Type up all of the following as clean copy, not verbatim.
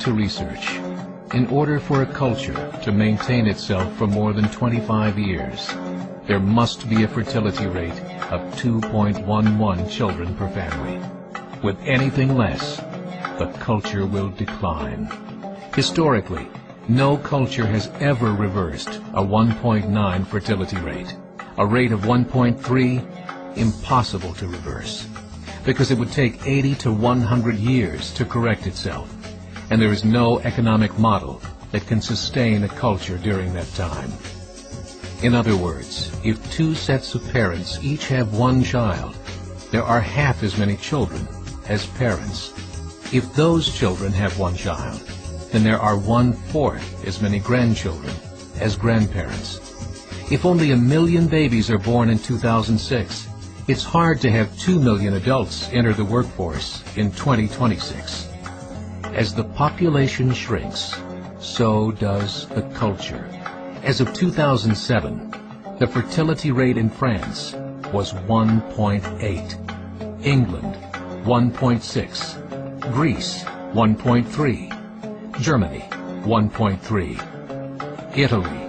to research. In order for a culture to maintain itself for more than 25 years, there must be a fertility rate of 2.11 children per family. With anything less, the culture will decline. Historically, no culture has ever reversed a 1.9 fertility rate. A rate of 1.3, impossible to reverse, because it would take 80 to 100 years to correct itself, and there is no economic model that can sustain a culture during that time. In other words, if two sets of parents each have one child, there are half as many children as parents. If those children have one child, then there are 1/4 as many grandchildren as grandparents. If only 1 million babies are born in 2006, it's hard to have 2 million adults enter the workforce in 2026. As the population shrinks, so does the culture. As of 2007, the fertility rate in France was 1.8, England 1.6, Greece 1.3, Germany 1.3, Italy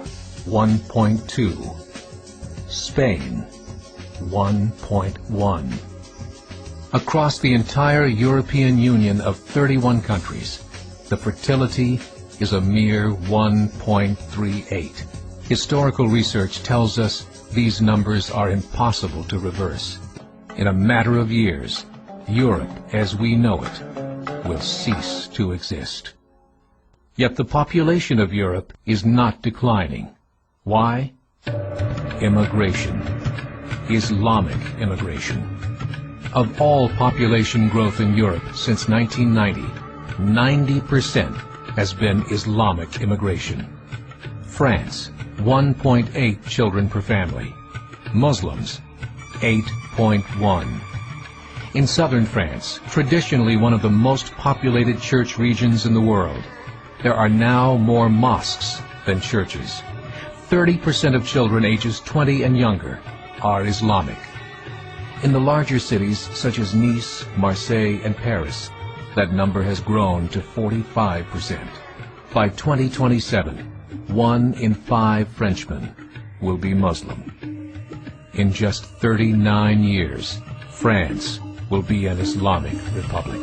1.2, Spain 1.1. Across the entire European Union of 31 countries, the fertility is a mere 1.38. Historical research tells us these numbers are impossible to reverse. In a matter of years, Europe as we know it will cease to exist. Yet the population of Europe is not declining. Why? Immigration. Islamic immigration. Of all population growth in Europe since 1990, 90% has been Islamic immigration. France, 1.8 children per family. Muslims, 8.1. In southern France, traditionally one of the most populated church regions in the world, there are now more mosques than churches. 30% of children ages 20 and younger are Islamic. In the larger cities such as Nice, Marseille, and Paris, that number has grown to 45%. By 2027, 1 in 5 Frenchmen will be Muslim. In just 39 years, France will be an Islamic republic.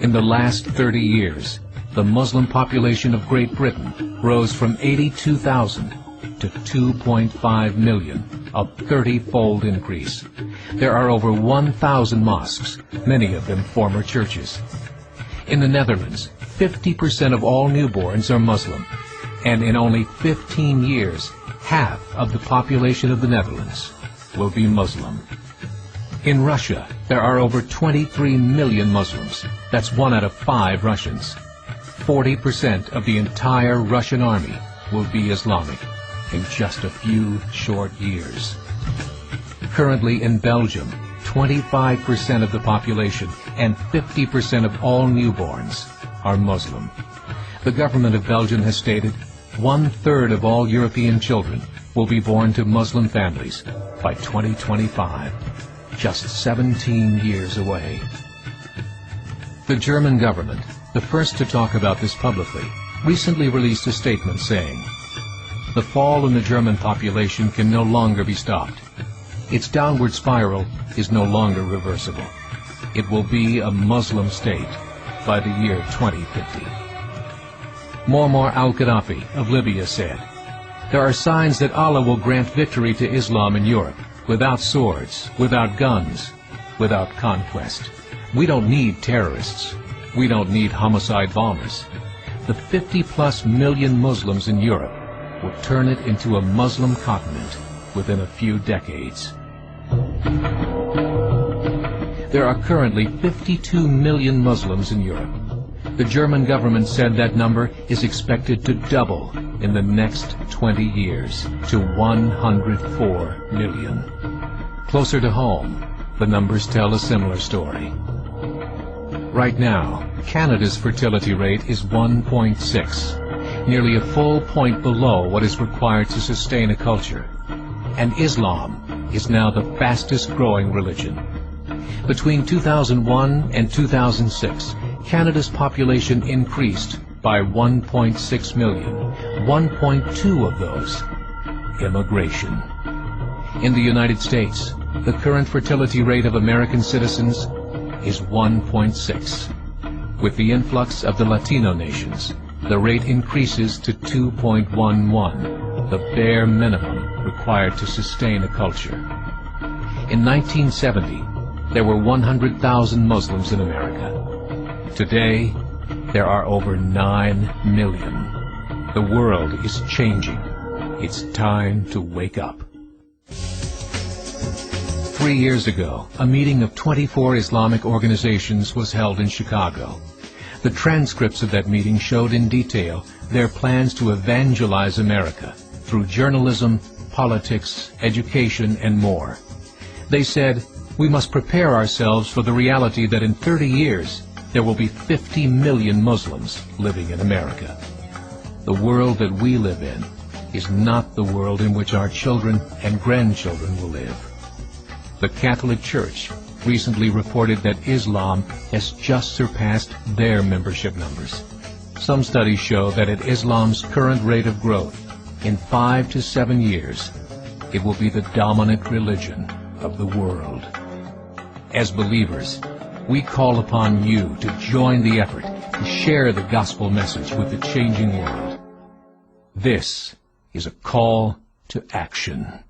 In the last 30 years, the Muslim population of Great Britain rose from 82,000 to 2.5 million, a 30-fold increase. There are over 1,000 mosques, many of them former churches. In the Netherlands, 50% of all newborns are Muslim, and in only 15 years, half of the population of the Netherlands will be Muslim. In Russia, there are over 23 million Muslims. That's 1 out of 5 Russians. 40% of the entire Russian army will be Islamic in just a few short years. Currently in Belgium, 25% of the population and 50% of all newborns are Muslim. The government of Belgium has stated 1/3 of all European children will be born to Muslim families by 2025, just 17 years away. The German government, the first to talk about this publicly, recently released a statement saying, "The fall in the German population can no longer be stopped. Its downward spiral is no longer reversible. It will be a Muslim state by the year 2050. Muammar al-Gaddafi of Libya said, "There are signs that Allah will grant victory to Islam in Europe, without swords, without guns, without conquest. We don't need terrorists. We don't need homicide bombers. The 50+ million Muslims in Europe will turn it into a Muslim continent within a few decades." There are currently 52 million Muslims in Europe. The German government said that number is expected to double in the next 20 years to 104 million. Closer to home, the numbers tell a similar story. Right now, Canada's fertility rate is 1.6, nearly a full point below what is required to sustain a culture. And Islam is now the fastest growing religion. Between 2001 and 2006, Canada's population increased by 1.6 million, 1.2 of those immigration. In the United States, the current fertility rate of American citizens is 1.6. With the influx of the Latino nations, the rate increases to 2.11, the bare minimum required to sustain a culture. In 1970, there were 100,000 Muslims in America. Today, there are over 9 million. The world is changing. It's time to wake up. 3 years ago, a meeting of 24 Islamic organizations was held in Chicago. The transcripts of that meeting showed in detail their plans to evangelize America through journalism, politics, education, and more. They said, we must prepare ourselves for the reality that in 30 years, there will be 50 million Muslims living in America. The world that we live in is not the world in which our children and grandchildren will live. The Catholic Church recently reported that Islam has just surpassed their membership numbers. Some studies show that at Islam's current rate of growth, in 5 to 7 years, it will be the dominant religion of the world. As believers, we call upon you to join the effort to share the gospel message with the changing world. This is a call to action.